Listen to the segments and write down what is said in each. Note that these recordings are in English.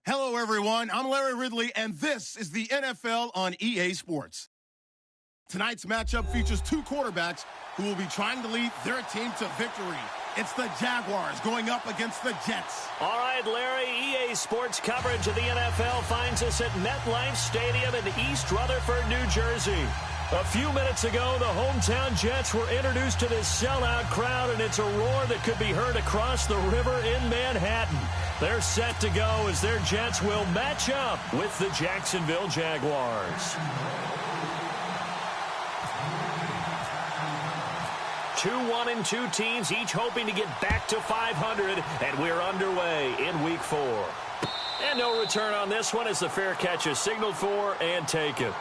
Hello, everyone. I'm Larry Ridley, and this is the NFL on EA Sports. Tonight's matchup features two quarterbacks who will be trying to lead their team to victory. It's the Jaguars going up against the Jets. All right, Larry, EA Sports coverage of the NFL finds us at MetLife Stadium in East Rutherford, New Jersey. A few minutes ago, the hometown Jets were introduced to this sellout crowd, and it's a roar that could be heard across the river in Manhattan. They're set to go as their Jets will match up with the Jacksonville Jaguars. 2-1-2 teams, each hoping to get back to 500, and we're underway in Week 4. And no return on this one as the fair catch is signaled for and taken.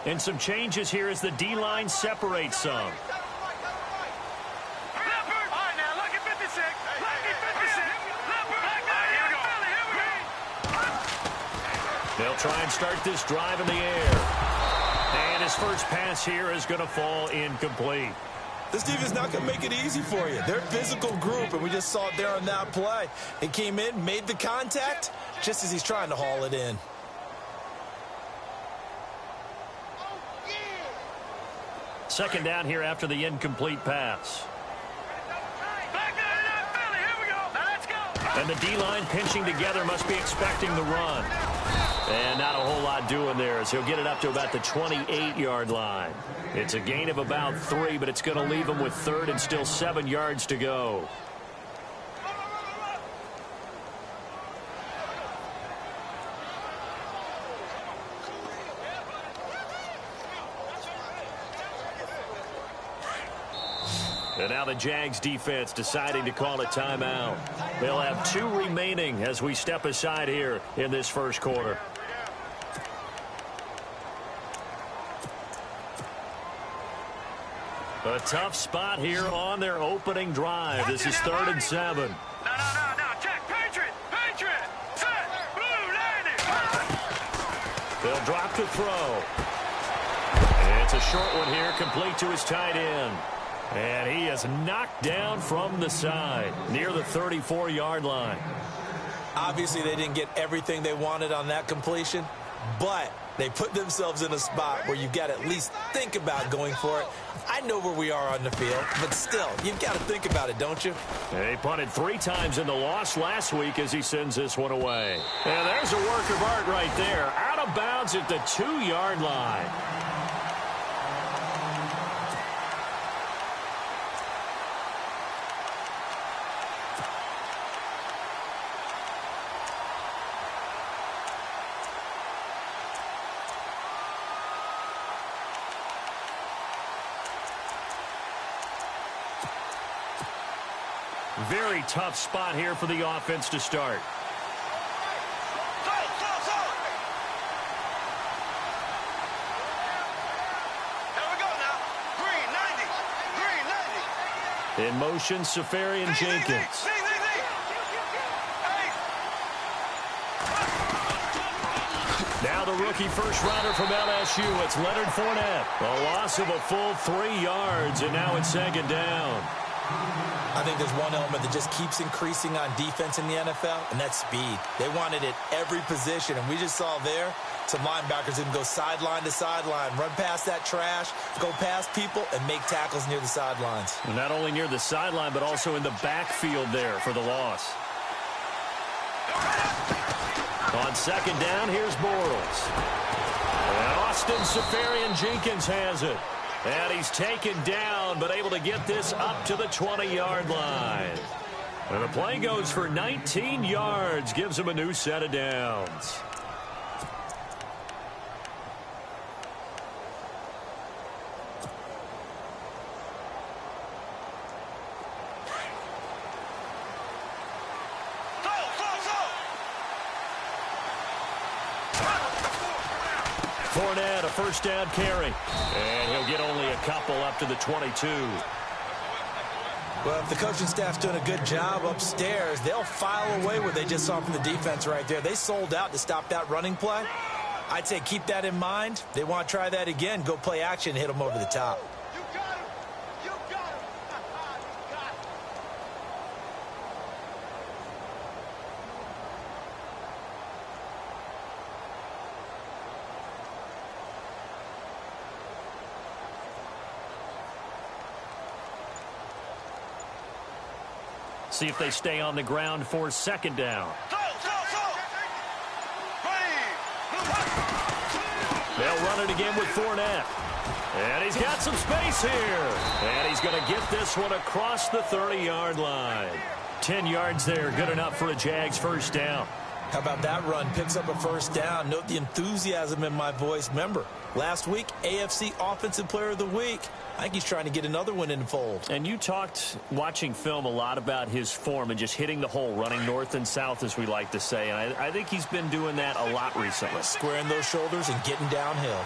And some changes here as the D-line separates some. They'll try and start this drive in the air. And his first pass here is going to fall incomplete. This defense is not going to make it easy for you. They're a physical group, and we just saw it there on that play. He came in, made the contact, just as he's trying to haul it in. Second down here after the incomplete pass. And the D-line pinching together must be expecting the run. And not a whole lot doing there as he'll get it up to about the 28-yard line. It's a gain of about 3, but it's going to leave him with third and still 7 yards to go. And now the Jags defense deciding to call a timeout. They'll have 2 remaining as we step aside here in this first quarter. A tough spot here on their opening drive. This is 3rd and 7. No, check, Patriot, set, blue, landing. They'll drop to throw. And it's a short one here, complete to his tight end. And he is knocked down from the side near the 34-yard line. Obviously, they didn't get everything they wanted on that completion, but they put themselves in a spot where you've got to at least think about going for it. I know where we are on the field, but still, you've got to think about it, don't you? He punted 3 times in the loss last week as he sends this one away. And there's a work of art right there. Out of bounds at the 2-yard line. Very tough spot here for the offense to start. In motion, Safarian Jenkins. Now the rookie first-rounder from LSU. It's Leonard Fournette. A loss of a full 3 yards, and now it's second down. I think there's one element that just keeps increasing on defense in the NFL, and that's speed. They want it at every position, and we just saw there some linebackers that can go sideline to sideline, run past that trash, go past people, and make tackles near the sidelines. And not only near the sideline, but also in the backfield there for the loss. On second down, here's Bortles. And Austin Seferian-Jenkins has it. And he's taken down, but able to get this up to the 20-yard line. And the play goes for 19 yards, gives him a new set of downs. Fournette, a first down carry. And he'll get only a couple up to the 22. Well, if the coaching staff's doing a good job upstairs, they'll file away what they just saw from the defense right there. They sold out to stop that running play. I'd say keep that in mind. They want to try that again. Go play action, hit them over the top. You got him. You got him. You got him. See if they stay on the ground for second down. They'll run it again with Fournette. And he's got some space here. And he's going to get this one across the 30-yard line. 10 yards there, good enough for a Jags first down. How about that run? Picks up a first down. Note the enthusiasm in my voice. Remember, last week, AFC Offensive Player of the Week. I think he's trying to get another one in the fold. And you talked, watching film, a lot about his form and just hitting the hole, running north and south, as we like to say. And I think he's been doing that a lot recently. Squaring those shoulders and getting downhill.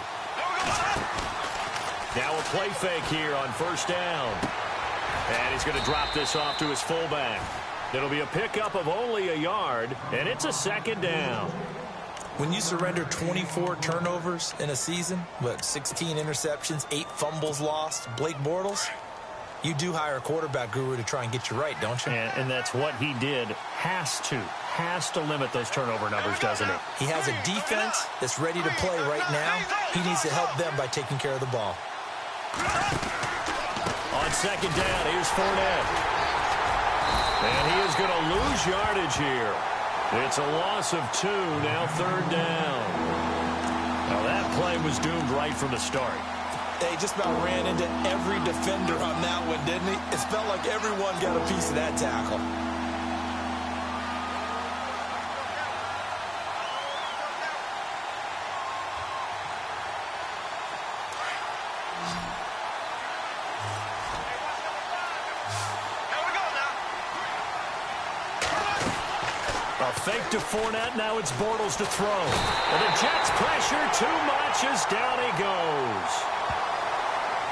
Now a play fake here on first down. And he's going to drop this off to his fullback. It'll be a pickup of only a yard, and it's a second down. When you surrender 24 turnovers in a season, with 16 interceptions, 8 fumbles lost, Blake Bortles, you do hire a quarterback guru to try and get you right, don't you? And that's what he did. Has to limit those turnover numbers, doesn't he? He has a defense that's ready to play right now. He needs to help them by taking care of the ball. On second down, here's Fournette. And he is going to lose yardage here. It's a loss of 2, now third down. Now that play was doomed right from the start. They just about ran into every defender on that one, didn't he? It felt like everyone got a piece of that tackle. Fake to Fournette, now it's Bortles to throw. And the Jets pressure too much as down he goes.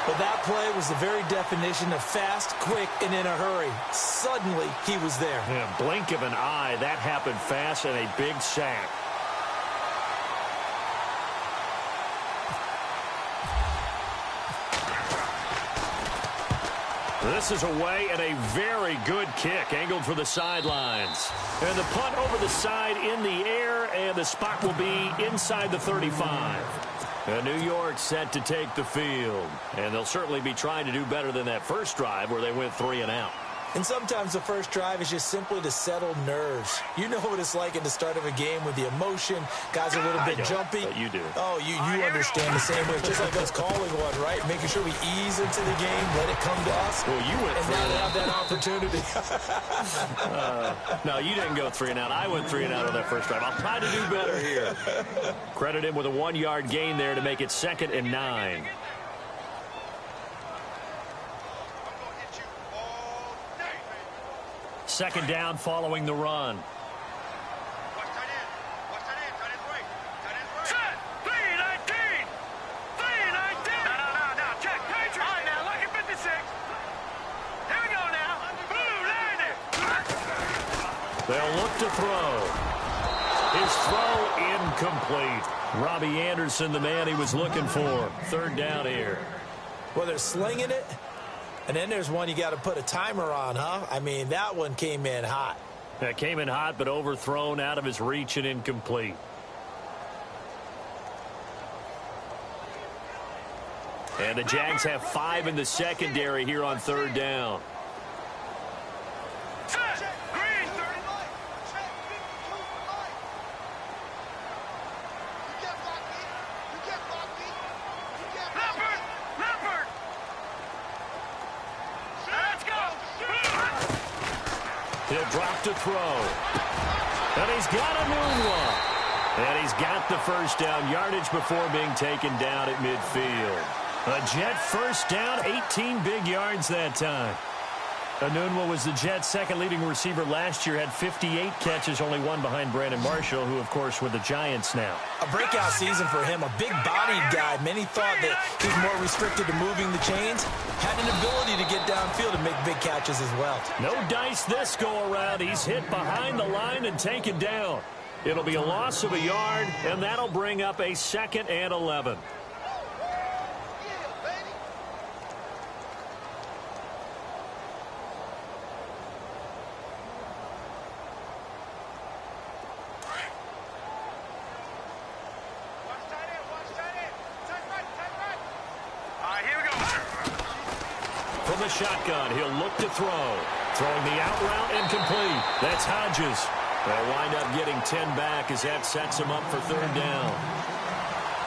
Well, that play was the very definition of fast, quick, and in a hurry. Suddenly, he was there. Yeah, blink of an eye, that happened fast and a big sack. This is away and a very good kick, angled for the sidelines. And the punt over the side in the air, and the spot will be inside the 35. And New York set to take the field. And they'll certainly be trying to do better than that first drive where they went 3 and out. And sometimes the first drive is just simply to settle nerves. You know what it's like at the start of a game with the emotion. Guys are a little bit jumpy. But you do. Oh, you understand the same way. It's just like us calling one, right? Making sure we ease into the game, let it come to us. Well, you went and now they have that opportunity. No, you didn't go 3 and out. I went 3 and out on that first drive. I'll try to do better here. Credit him with a 1-yard gain there to make it 2nd and 9. Second down following the run. Set! 3-19! 3-19! No, check. Patriot! All right, now, look at 56. Here we go now. Blue landing! They'll look to throw. His throw incomplete. Robbie Anderson, the man he was looking for. Third down here. Well, they're slinging it, and then there's one you got to put a timer on, huh? I mean, that one came in hot. That came in hot, but overthrown, out of his reach, and incomplete. And the Jags have 5 in the secondary here on third down. He'll drop to throw. And he's got a moonwalk. And he's got the first down yardage before being taken down at midfield. A Jet first down, 18 big yards that time. Anunwa was the Jets' second leading receiver last year, had 58 catches, only one behind Brandon Marshall, who, of course, with the Giants now. A breakout season for him, a big-bodied guy. Many thought that he's more restricted to moving the chains. Had an ability to get downfield and make big catches as well. No dice this go-around. He's hit behind the line and taken down. It'll be a loss of a yard, and that'll bring up a 2nd and 11. The shotgun. He'll look to throw. Throwing the out route and complete. That's Hodges. They'll wind up getting 10 back as that sets him up for third down.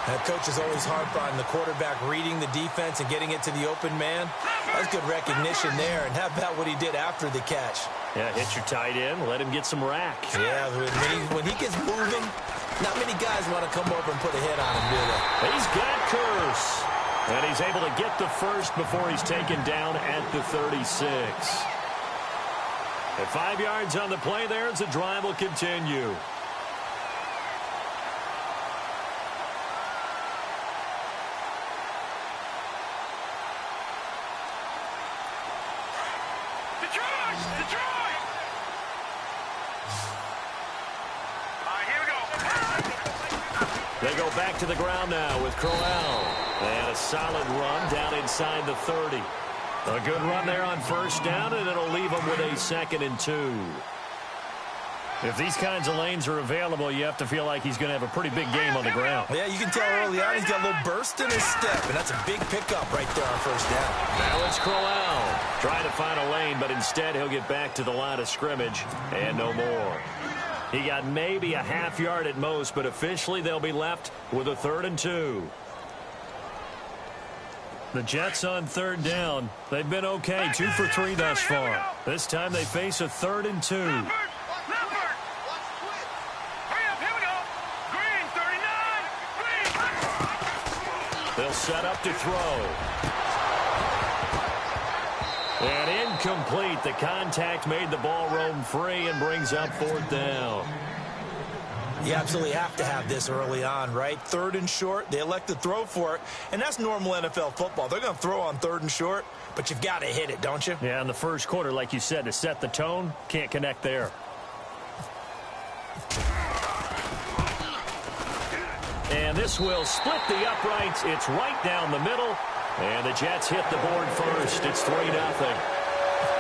That coach is always harp on the quarterback reading the defense and getting it to the open man. That's good recognition there. And how about what he did after the catch? Yeah, hit your tight end. Let him get some rack. Yeah, when he gets moving, not many guys want to come over and put a hit on him, do they? He's got Curse. And he's able to get the first before he's taken down at the 36. At 5 yards on the play there as the drive will continue. They go back to the ground now with Crowell. And a solid run down inside the 30. A good run there on first down, and it'll leave them with a 2nd and 2. If these kinds of lanes are available, you have to feel like he's going to have a pretty big game on the ground. Yeah, you can tell early on he's got a little burst in his step, and that's a big pickup right there on first down. Now it's Crowell trying to find a lane, but instead he'll get back to the line of scrimmage and no more. He got maybe a half yard at most, but officially they'll be left with a 3rd and 2. The Jets on third down. They've been okay, 2 for 3 thus far. This time they face a 3rd and 2. They'll set up to throw. And incomplete. The contact made the ball roam free and brings up 4th down. You absolutely have to have this early on, right? 3rd and short, they elect to throw for it, and that's normal NFL football. They're going to throw on 3rd and short, but you've got to hit it, don't you? Yeah, in the first quarter, like you said, to set the tone, can't connect there. And this will split the uprights. It's right down the middle, and the Jets hit the board first. It's 3-0.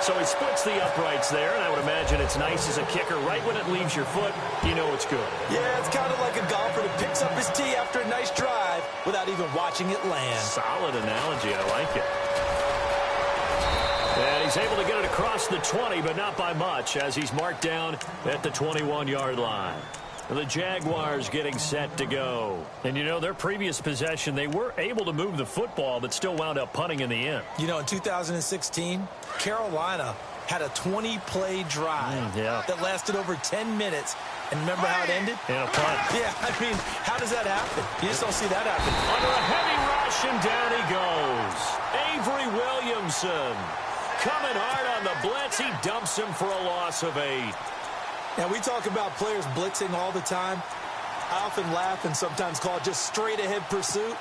So he splits the uprights there, and I would imagine it's nice as a kicker. Right when it leaves your foot, you know it's good. Yeah, it's kind of like a golfer that picks up his tee after a nice drive without even watching it land. Solid analogy. I like it. And he's able to get it across the 20, but not by much, as he's marked down at the 21-yard line. The Jaguars getting set to go. And, you know, their previous possession, they were able to move the football, but still wound up punting in the end. You know, in 2016, Carolina had a 20-play drive that lasted over 10 minutes. And remember how it ended? In a punt. Yeah, I mean, how does that happen? You just don't see that happen. Under a heavy rush, and down he goes. Avery Williamson coming hard on the blitz. He dumps him for a loss of 8. Now, we talk about players blitzing all the time. I often laugh and sometimes call it just straight-ahead pursuit.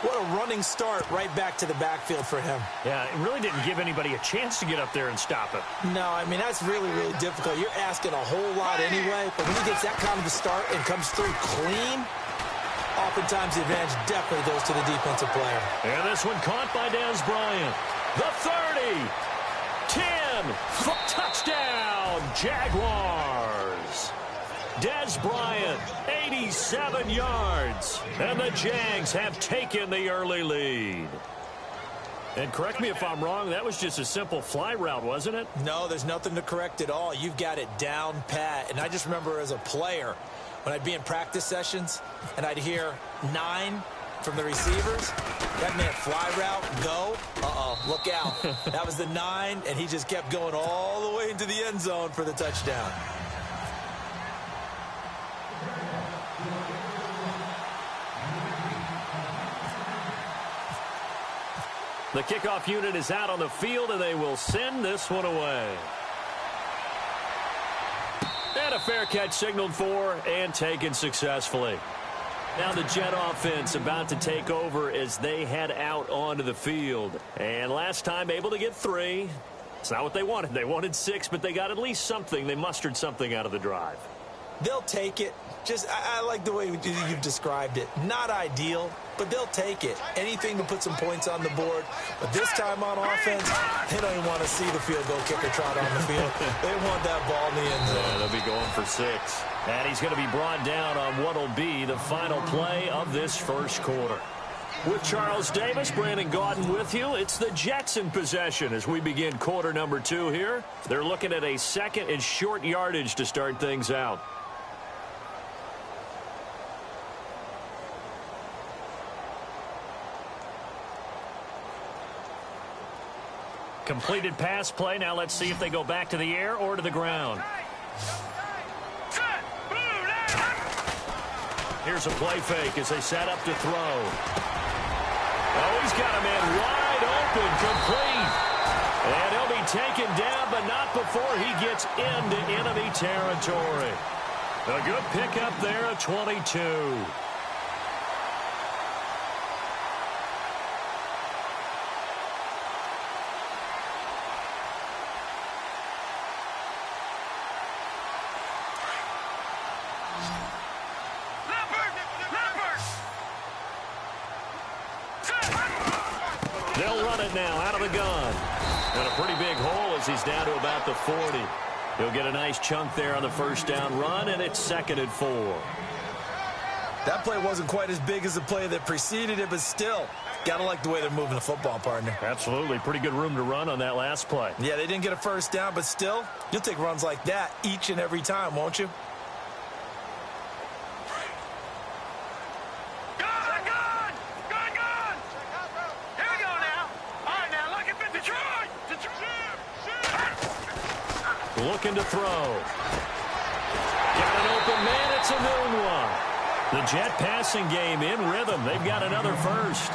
What a running start right back to the backfield for him. Yeah, it really didn't give anybody a chance to get up there and stop him. No, I mean, that's really, really difficult. You're asking a whole lot anyway, but when he gets that kind of a start and comes through clean, Oftentimes, the advantage definitely goes to the defensive player. And this one caught by Dez Bryant. The 30, 10, touchdown, Jaguars. Dez Bryant, 87 yards. And the Jags have taken the early lead. And correct me if I'm wrong, that was just a simple fly route, wasn't it? No, there's nothing to correct at all. You've got it down pat. And I just remember as a player, when I'd be in practice sessions and I'd hear 9 from the receivers, that meant fly route, go. Look out. That was the 9, and he just kept going all the way into the end zone for the touchdown. The kickoff unit is out on the field, and they will send this one away. And a fair catch signaled for and taken successfully. Now the Jet offense about to take over as they head out onto the field. And last time able to get 3. It's not what they wanted. They wanted 6, but they got at least something. They mustered something out of the drive. They'll take it. I like the way you've described it. Not ideal, but they'll take it. Anything to put some points on the board. But this time on offense, they don't even want to see the field goal kicker trot on the field. They want that ball in the end zone. Yeah, they'll be going for 6. And he's going to be brought down on what will be the final play of this first quarter. With Charles Davis, Brandon Gaudin with you. It's the Jets in possession as we begin quarter number 2 here. They're looking at a 2nd and short yardage to start things out. Completed pass play. Now let's see if they go back to the air or to the ground. Here's a play fake as they set up to throw. Oh, he's got a man wide open, complete. And he'll be taken down, but not before he gets into enemy territory. A good pickup there at 22. They'll run it now out of the gun. And a pretty big hole as he's down to about the 40. He'll get a nice chunk there on the first down run, and it's 2nd and 4. That play wasn't quite as big as the play that preceded it, but still, gotta like the way they're moving the football, partner. Absolutely. Pretty good room to run on that last play. Yeah, they didn't get a first down, but still, you'll take runs like that each and every time, won't you? Looking to throw. Got an open man. It's a noon one. The Jet passing game in rhythm. They've got another first.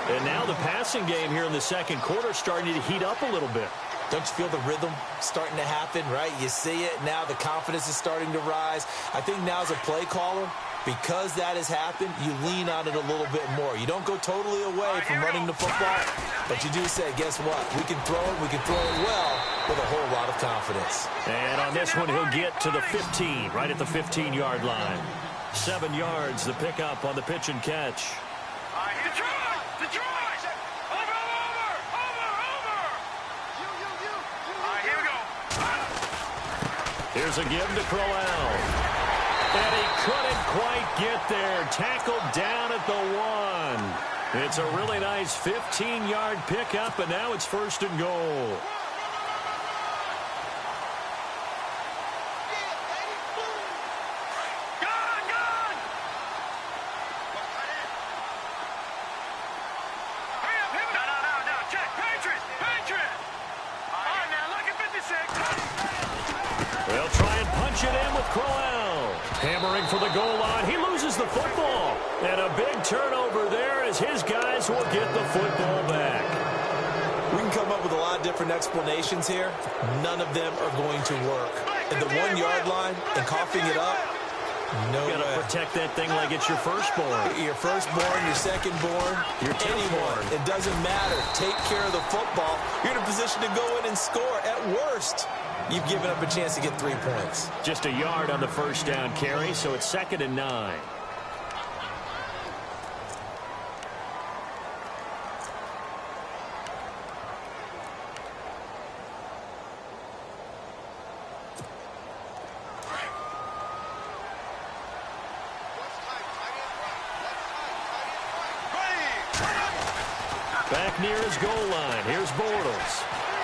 And now the passing game here in the second quarter starting to heat up a little bit. Don't you feel the rhythm starting to happen, right? You see it now. The confidence is starting to rise. I think now as a play caller, because that has happened, you lean on it a little bit more. You don't go totally away from running the football, but you do say, guess what? We can throw it well with a whole lot of confidence. And on this one, he'll get to the 15, right at the 15-yard line. 7 yards, the pickup on the pitch and catch. Here's a give to Crowell. And he couldn't quite get there. Tackled down at the 1. It's a really nice 15-yard pickup, and now it's 1st and goal. They'll try and punch it in with Crowell. Hammering for the goal line. He loses the football. And a big turnover there as his guys will get the football back. We can come up with a lot of different explanations here. None of them are going to work. At the 1-yard line and coughing it up, no way. You got to protect that thing like it's your firstborn. Your firstborn, your secondborn, your anyone. It doesn't matter. Take care of the football. You're in a position to go in and score. At worst, you've given up a chance to get 3 points. Just a yard on the first down carry, so it's 2nd and 9. Back near his goal line. Here's Bortles.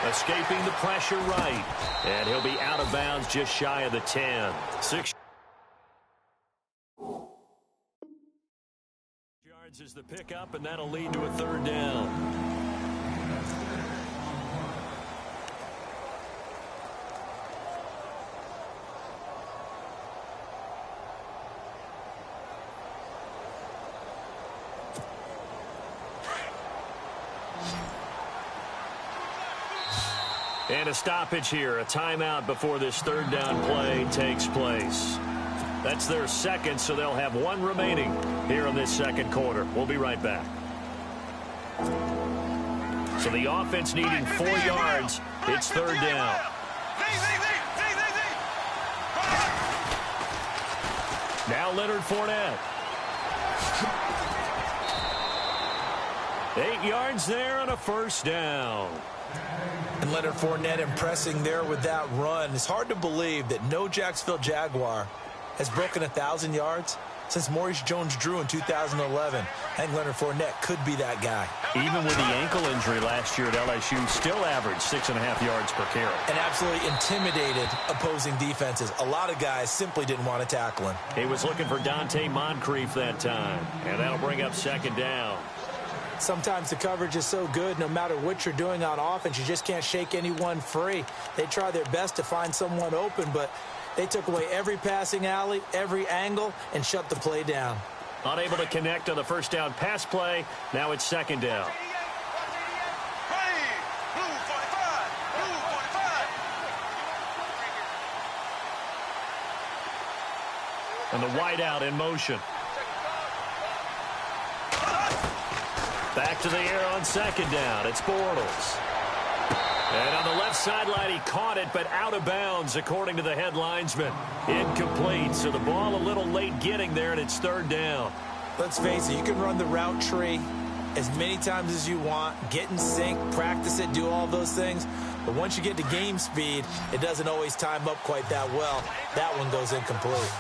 Escaping the pressure right. And he'll be out of bounds just shy of the 10. 6 yards is the pickup, and that'll lead to a third down. And a stoppage here, a timeout before this third down play takes place. That's their second, so they'll have one remaining here in this second quarter. We'll be right back. So the offense needing 4 yards. It's third down. Now Leonard Fournette. 8 yards there on a first down. And Leonard Fournette impressing there with that run. It's hard to believe that no Jacksonville Jaguar has broken 1,000 yards since Maurice Jones-Drew in 2011. I think Leonard Fournette could be that guy. Even with the ankle injury last year at LSU, still averaged 6.5 yards per carry. And absolutely intimidated opposing defenses. A lot of guys simply didn't want to tackle him. He was looking for Dante Moncrief that time, and that'll bring up second down. Sometimes the coverage is so good, no matter what you're doing on offense, you just can't shake anyone free. They try their best to find someone open, but they took away every passing alley, every angle, and shut the play down. Unable to connect on the first down pass play. Now it's second down. And the wideout in motion. Back to the air on second down. It's Bortles. And on the left sideline, he caught it, but out of bounds, according to the head linesman. Incomplete, so the ball a little late getting there, and it's third down. Let's face it, you can run the route tree as many times as you want, get in sync, practice it, do all those things. But once you get to game speed, it doesn't always time up quite that well. That one goes incomplete.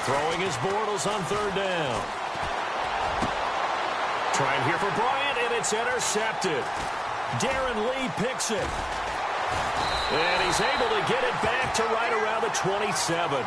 Throwing his Bortles on third down. Trying here for Bryant, and it's intercepted. Darren Lee picks it. And he's able to get it back to right around the 27.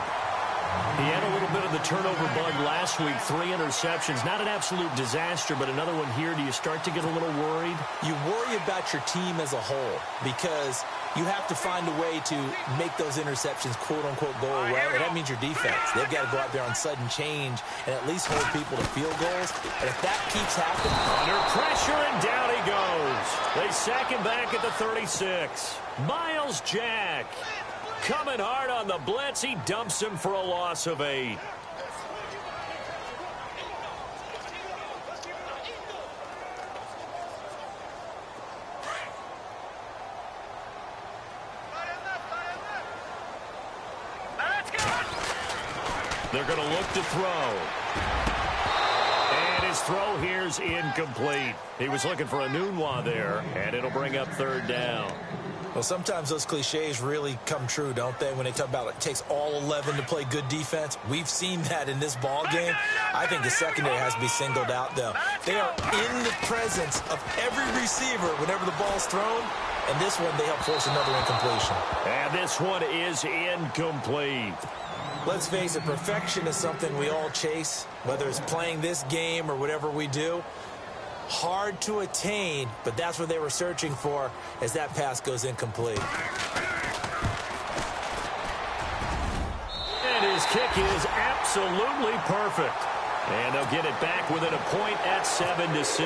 He had a little bit of the turnover bug last week, 3 interceptions. Not an absolute disaster, but another one here. Do you start to get a little worried? You worry about your team as a whole because you have to find a way to make those interceptions, quote-unquote, go away. And that means your defense. They've got to go out there on sudden change and at least hold people to field goals. And if that keeps happening... Under pressure, and down he goes. They sack him back at the 36. Miles Jack coming hard on the blitz. He dumps him for a loss of 8. They're going to look to throw. And his throw here's incomplete. He was looking for a Nunwa there, and it'll bring up third down. Well, sometimes those cliches really come true, don't they, when they talk about it takes all 11 to play good defense. We've seen that in this ball game. I think the secondary has to be singled out, though. They are in the presence of every receiver whenever the ball's thrown, and this one they help force another incompletion. And this one is incomplete. Let's face it, perfection is something we all chase, whether it's playing this game or whatever we do. Hard to attain, but that's what they were searching for as that pass goes incomplete. And his kick is absolutely perfect. And they'll get it back within a point at 7-6.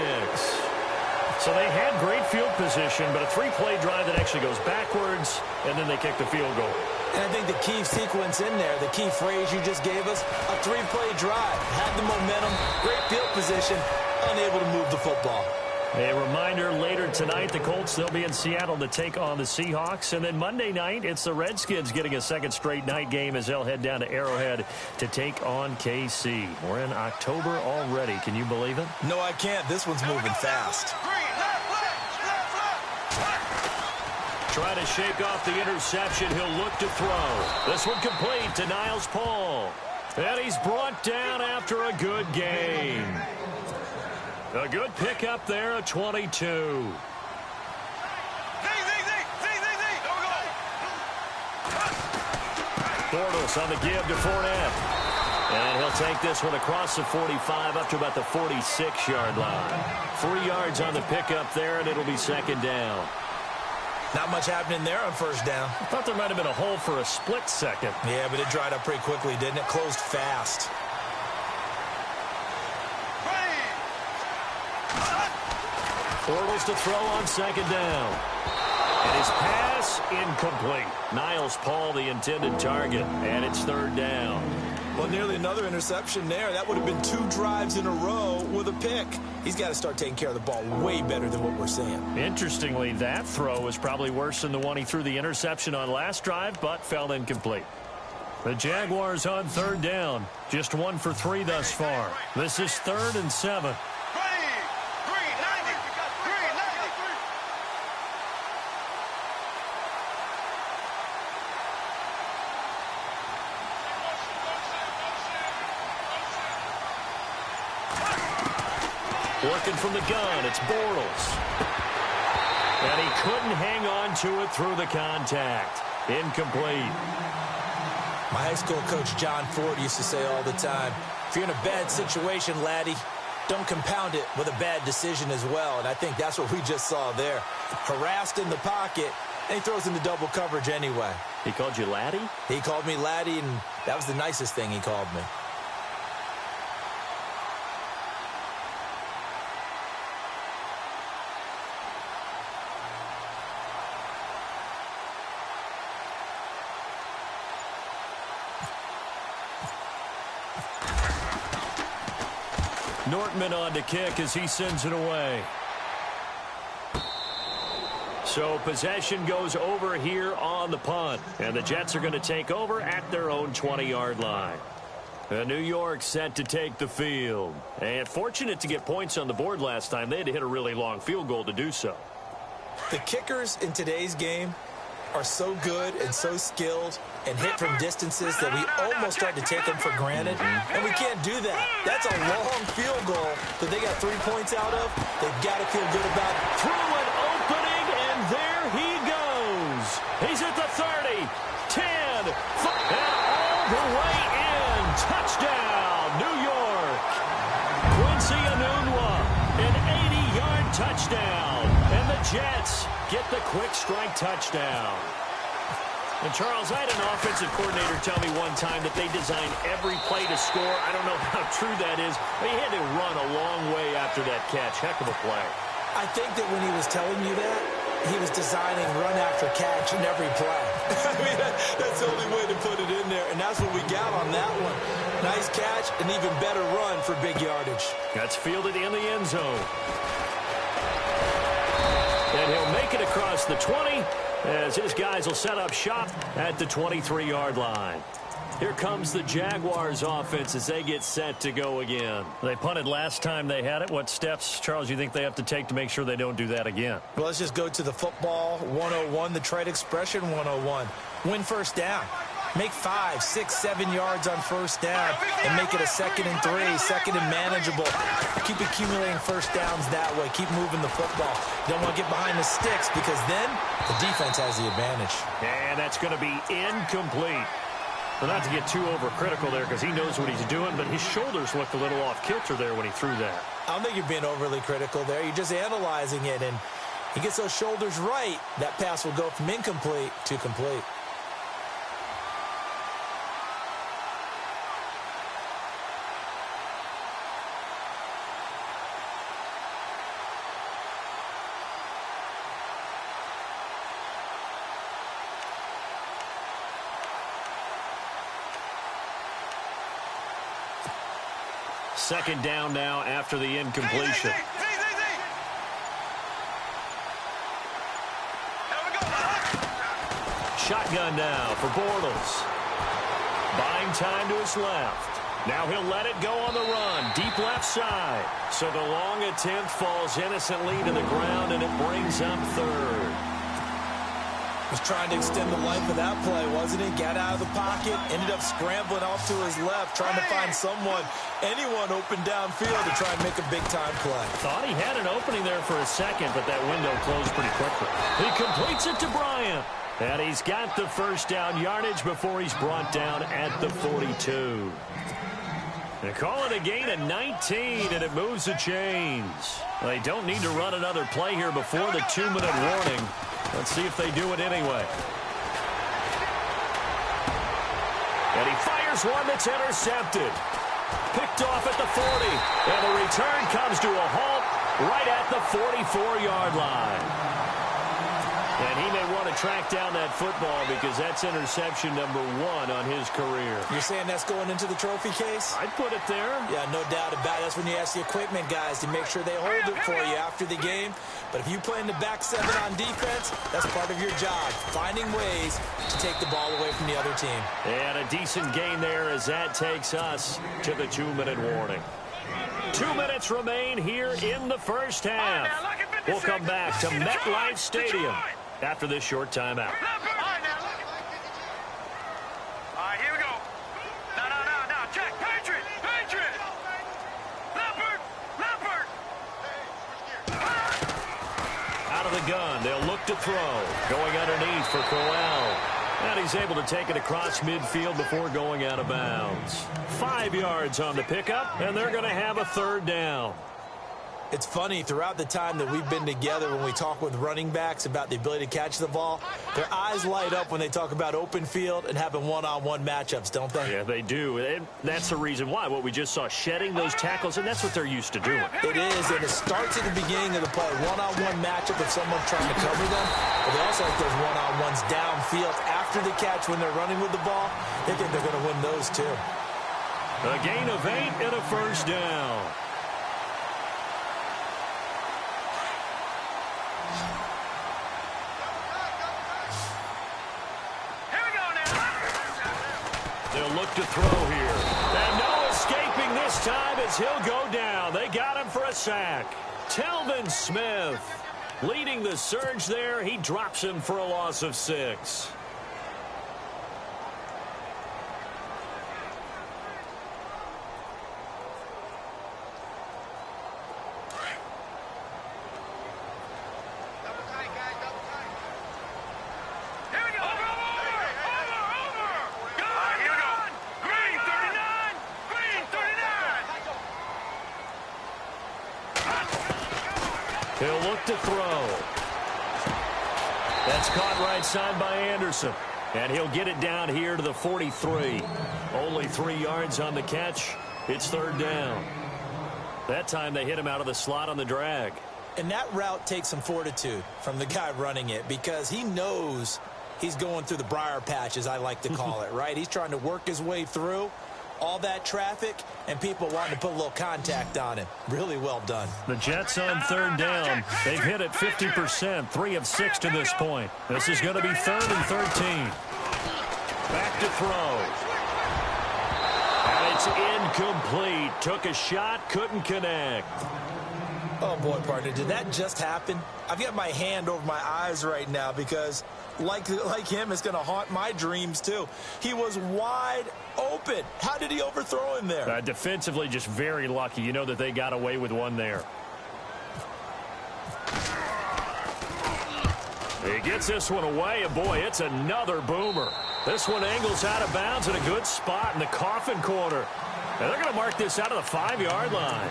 So they had great field position, but a 3-play drive that actually goes backwards, and then they kick the field goal. And I think the key sequence in there, the key phrase you just gave us, a 3-play drive. Had the momentum, great field position, unable to move the football. A reminder, later tonight, the Colts, they'll be in Seattle to take on the Seahawks. And then Monday night, it's the Redskins getting a second straight night game as they'll head down to Arrowhead to take on KC. We're in October already. Can you believe it? No, I can't. This one's moving fast. Trying to shake off the interception. He'll look to throw. This one complete to Niles Paul. And he's brought down after a good gain. A good pickup there at 22. Bortles on the give to Fournette. And he'll take this one across the 45 up to about the 46-yard line. 3 yards on the pickup there, and it'll be second down. Not much happening there on first down. I thought there might have been a hole for a split second. Yeah, but it dried up pretty quickly, didn't it? Closed fast. Bortles to throw on second down. And his pass incomplete. Niles Paul the intended target, and it's third down. Well, nearly another interception there. That would have been 2 drives in a row with a pick. He's got to start taking care of the ball way better than what we're seeing. Interestingly, that throw was probably worse than the one he threw the interception on last drive, but fell incomplete. The Jaguars on third down. Just 1 for 3 thus far. This is 3rd and 7. Working from the gun, it's Bortles. And he couldn't hang on to it through the contact. Incomplete. My high school coach, John Ford, used to say all the time, if you're in a bad situation, laddie, don't compound it with a bad decision as well. And I think that's what we just saw there. Harassed in the pocket, and he throws into double coverage anyway. He called you laddie? He called me laddie, and that was the nicest thing he called me. Nortman on to kick as he sends it away. So possession goes over here on the punt. And the Jets are going to take over at their own 20-yard line. New York set to take the field. And fortunate to get points on the board last time. They had to hit a really long field goal to do so. The kickers in today's game are so good and so skilled and hit from distances that we almost start to take them for granted, and we can't do that. That's a long field goal that they got 3 points out of. They've got to feel good about it. Through an opening, and there he goes. He's at the 30, 10, 5, and all the way in. Touchdown, New York. Quincy Enunwa, an 80-yard touchdown, and the Jets get the quick strike touchdown. And, Charles, I had an offensive coordinator tell me one time that they design every play to score. I don't know how true that is, but he had to run a long way after that catch. Heck of a play. I think that when he was telling you that, he was designing run after catch in every play. I mean, that's the only way to put it in there, and that's what we got on that one. Nice catch, an even better run for big yardage. That's fielded in the end zone. And he'll make it across the 20 as his guys will set up shop at the 23-yard line. Here comes the Jaguars offense as they get set to go again. They punted last time they had it. What steps, Charles, do you think they have to take to make sure they don't do that again? Well, let's just go to the football 101, the trade expression 101. Win first down. Make 5, 6, 7 yards on first down and make it a 2nd and 3, 2nd and manageable. Keep accumulating first downs that way. Keep moving the football. You don't want to get behind the sticks because then the defense has the advantage. And that's going to be incomplete. Well, not to get too overcritical there because he knows what he's doing, but his shoulders looked a little off kilter there when he threw that. I don't think you're being overly critical there. You're just analyzing it, and he gets those shoulders right. That pass will go from incomplete to complete. Second down now after the incompletion. Shotgun now for Bortles. Buying time to his left. Now he'll let it go on the run. Deep left side. So the long attempt falls innocently to the ground, and it brings up third. Was trying to extend the life of that play, wasn't he? Got out of the pocket, ended up scrambling off to his left, trying to find anyone open downfield to try and make a big-time play. Thought he had an opening there for a second, but that window closed pretty quickly. He completes it to Bryant. And he's got the first down yardage before he's brought down at the 42. They call it a gain of 19, and it moves the chains. They don't need to run another play here before the 2-minute warning. Let's see if they do it anyway. And he fires one that's intercepted. Picked off at the 40. And the return comes to a halt right at the 44-yard line. And he may want to track down that football because that's interception number 1 on his career. You're saying that's going into the trophy case? I'd put it there. Yeah, no doubt about it. That's when you ask the equipment guys to make sure they hold it for you after the game. But if you play in the back 7 on defense, that's part of your job, finding ways to take the ball away from the other team. And a decent gain there as that takes us to the 2-minute warning. 2 minutes remain here in the first half. We'll come back to MetLife Stadium after this short timeout. All right, here we go. Now, check. Patriot. Leopard. Out of the gun, they'll look to throw. Going underneath for Corral. And he's able to take it across midfield before going out of bounds. 5 yards on the pickup, and they're going to have a third down. It's funny, throughout the time that we've been together, when we talk with running backs about the ability to catch the ball, their eyes light up when they talk about open field and having one-on-one matchups, don't they? Yeah, they do. And that's the reason why. What we just saw, shedding those tackles, and that's what they're used to doing. It is, and it starts at the beginning of the play. One-on-one matchup if someone's trying to cover them. But they also like those one-on-ones downfield after the catch when they're running with the ball. They think they're going to win those, too. A gain of 8 and a first down. They'll look to throw here. And no escaping this time as he'll go down. They got him for a sack. Telvin Smith leading the surge there. He drops him for a loss of 6. He'll look to throw. That's caught right side by Anderson. And he'll get it down here to the 43. Only 3 yards on the catch. It's third down. That time they hit him out of the slot on the drag. And that route takes some fortitude from the guy running it because he knows he's going through the briar patch, as I like to call it, right? He's trying to work his way through all that traffic and people wanting to put a little contact on him. Really well done. The Jets on third down. They've hit it 50%, 3 of 6 to this point. This is going to be 3rd and 13. Back to throw. And it's incomplete. Took a shot, couldn't connect. Oh, boy, partner, did that just happen? I've got my hand over my eyes right now because, like him, it's going to haunt my dreams, too. He was wide open. How did he overthrow him there? Defensively, just very lucky. You know that they got away with one there. He gets this one away, and boy, it's another boomer. This one angles out of bounds in a good spot in the coffin corner. And they're going to mark this out of the 5-yard line.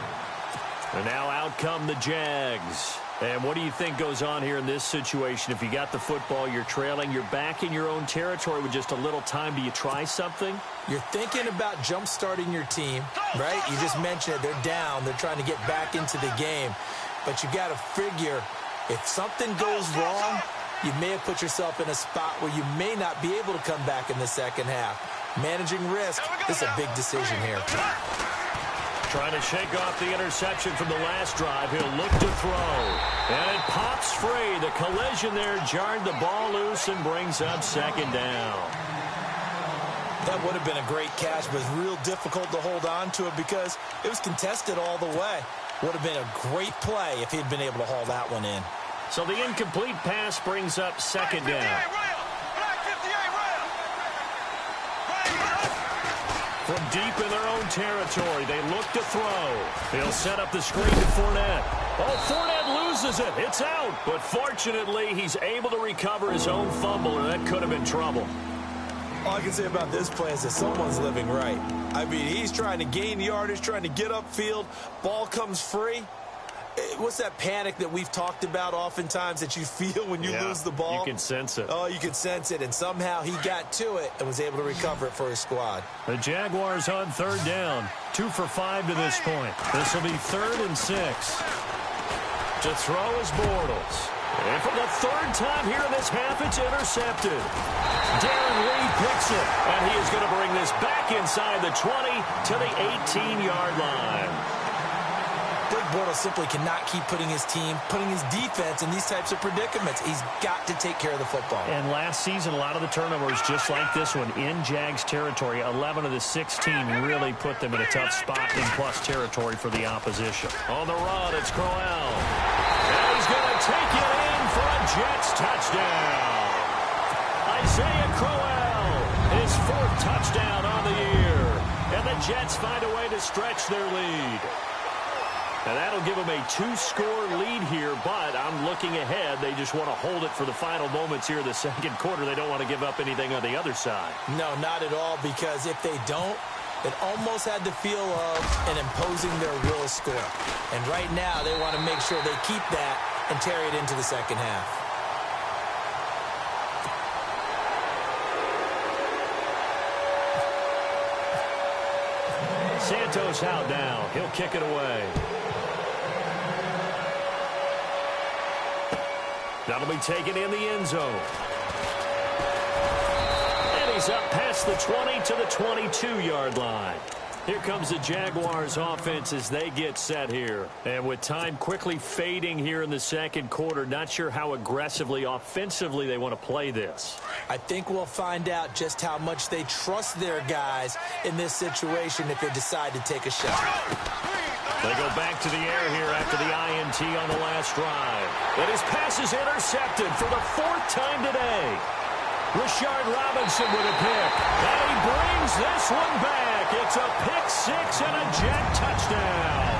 And now out come the Jags. And what do you think goes on here in this situation? If you got the football, you're trailing, you're back in your own territory with just a little time. Do you try something? You're thinking about jump-starting your team, right? You just mentioned it. They're down. They're trying to get back into the game. But you got to figure, if something goes wrong, you may have put yourself in a spot where you may not be able to come back in the second half. Managing risk is a big decision here. Trying to shake off the interception from the last drive. He'll look to throw. And it pops free. The collision there jarred the ball loose and brings up second down. That would have been a great catch, but it's real difficult to hold on to it because it was contested all the way. Would have been a great play if he'd been able to haul that one in. So the incomplete pass brings up second down. From deep in their own territory, they look to throw. He'll set up the screen to Fournette. Oh, Fournette loses it. It's out. But fortunately, he's able to recover his own fumble, or that could have been trouble. All I can say about this play is that someone's living right. I mean, he's trying to gain yardage, trying to get upfield. Ball comes free. What's that panic that we've talked about oftentimes that you feel when you lose the ball? You can sense it. Oh, you can sense it, and somehow he got to it and was able to recover it for his squad. The Jaguars on third down. 2 for 5 to this point. This will be 3rd and 6. To throw is Bortles. And for the 3rd time here in this half, it's intercepted. Darren Lee picks it, and he is going to bring this back inside the 20 to the 18-yard line. Blake Bortles simply cannot keep putting his team, putting his defense in these types of predicaments. He's got to take care of the football. And last season, a lot of the turnovers, just like this one, in Jags territory, 11 of the 16 really put them in a tough spot in plus territory for the opposition. On the run, it's Crowell. And he's going to take it in for a Jets touchdown. Isaiah Crowell, his 4th touchdown on the year. And the Jets find a way to stretch their lead. And that'll give them a 2-score lead here, but I'm looking ahead. They just want to hold it for the final moments here in the second quarter. They don't want to give up anything on the other side. No, not at all, because if they don't, it almost had the feel of an imposing their will score. And right now, they want to make sure they keep that and carry it into the second half. Santos out now. He'll kick it away. That'll be taken in the end zone. And he's up past the 20 to the 22-yard line. Here comes the Jaguars offense as they get set here. And with time quickly fading here in the second quarter, not sure how aggressively, offensively they want to play this. I think we'll find out just how much they trust their guys in this situation if they decide to take a shot. They go back to the air here after the INT on the last drive. And his pass is intercepted for the 4th time today. Rashard Robinson with a pick. And he brings this one back. It's a pick 6 and a Jet touchdown.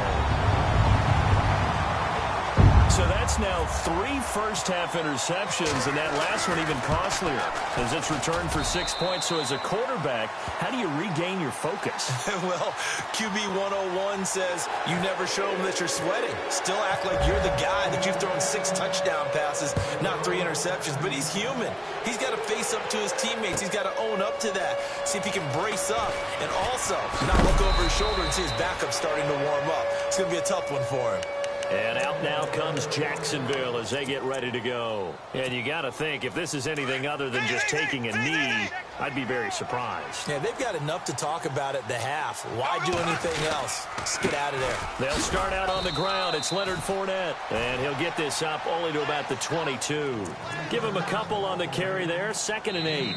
So that's now 3 first-half interceptions, and that last one even costlier as it's returned for 6 points. So as a quarterback, how do you regain your focus? Well, QB 101 says you never show them that you're sweating. Still act like you're the guy that you've thrown 6 touchdown passes, not 3 interceptions. But he's human. He's got to face up to his teammates. He's got to own up to that. See if he can brace up and also not look over his shoulder and see his backup starting to warm up. It's going to be a tough one for him. And out now comes Jacksonville as they get ready to go. And you got to think, if this is anything other than just taking a knee, I'd be very surprised. Yeah, they've got enough to talk about at the half. Why do anything else? Just get out of there. They'll start out on the ground. It's Leonard Fournette. And he'll get this up only to about the 22. Give him a couple on the carry there. 2nd and 8.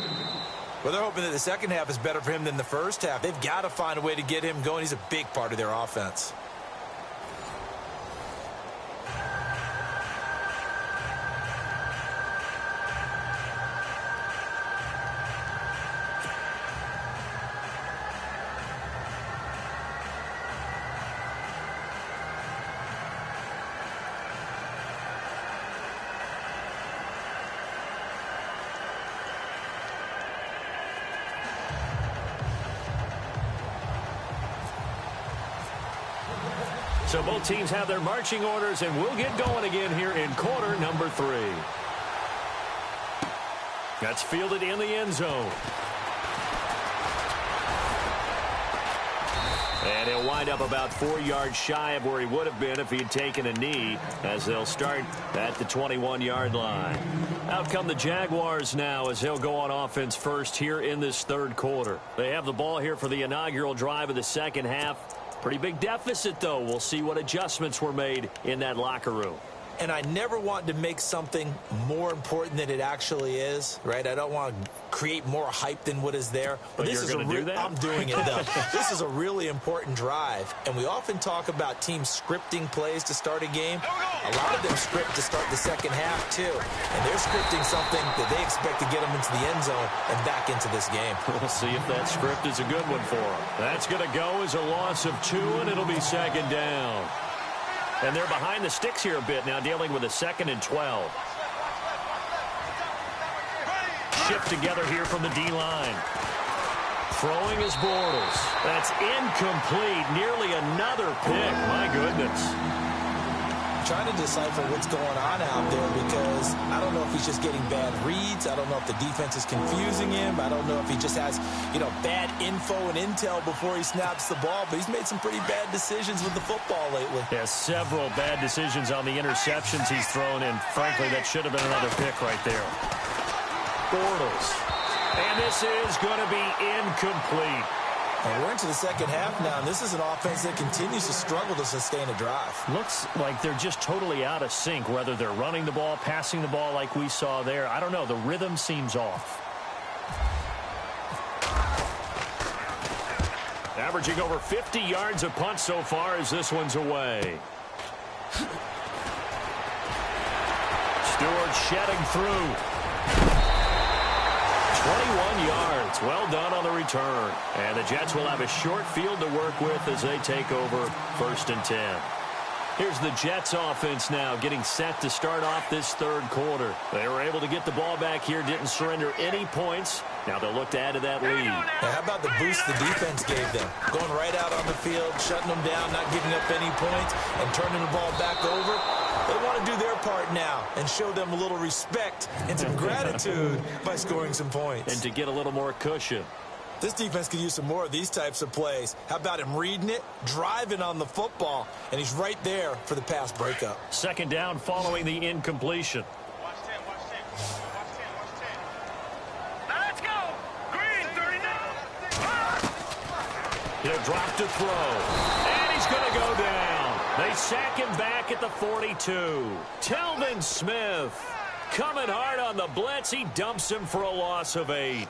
Well, they're hoping that the second half is better for him than the first half. They've got to find a way to get him going. He's a big part of their offense. So both teams have their marching orders, and we'll get going again here in quarter number 3. That's fielded in the end zone. And he'll wind up about 4 yards shy of where he would have been if he had taken a knee, as they'll start at the 21-yard line. Out come the Jaguars now as they'll go on offense first here in this third quarter. They have the ball here for the inaugural drive of the second half. Pretty big deficit, though. We'll see what adjustments were made in that locker room. And I never want to make something more important than it actually is, right? I don't want to create more hype than what is there. But this is going to do that? I'm doing it, though. This is a really important drive. And we often talk about teams scripting plays to start a game. A lot of them script to start the second half, too. And they're scripting something that they expect to get them into the end zone and back into this game. We'll see if that script is a good one for them. That's going to go as a loss of 2, and it'll be second down. And they're behind the sticks here a bit now, dealing with a 2nd and 12. Shift together here from the D-line. Throwing is Bortles. That's incomplete. Nearly another pick. My goodness. I'm trying to decipher what's going on out there because I don't know if he's just getting bad reads. I don't know if the defense is confusing him. I don't know if he just has, bad info and intel before he snaps the ball. But he's made some pretty bad decisions with the football lately. Yeah, several bad decisions on the interceptions he's thrown in. Frankly, that should have been another pick right there. Bortles. And this is going to be incomplete. And we're into the second half now, and this is an offense that continues to struggle to sustain a drive. Looks like they're just totally out of sync, whether they're running the ball, passing the ball like we saw there. I don't know. The rhythm seems off. Averaging over 50 yards a punt so far as this one's away. Stewart shedding through. 21 yards. Well done on the return. And the Jets will have a short field to work with as they take over 1st and 10. Here's the Jets offense now getting set to start off this third quarter. They were able to get the ball back here, didn't surrender any points. Now they'll look to add to that lead. Now, how about the boost the defense gave them? Going right out on the field, shutting them down, not giving up any points, and turning the ball back over. They want to do their part now and show them a little respect and some gratitude by scoring some points. And to get a little more cushion. This defense could use some more of these types of plays. How about him reading it, driving on the football, and he's right there for the pass breakup. 2nd down following the incompletion. Watch 10, watch 10, watch 10, watch 10. Now let's go. Green, 39. He'll drop to throw. And he's going to go down. They sack him back at the 42. Telvin Smith coming hard on the blitz. He dumps him for a loss of 8.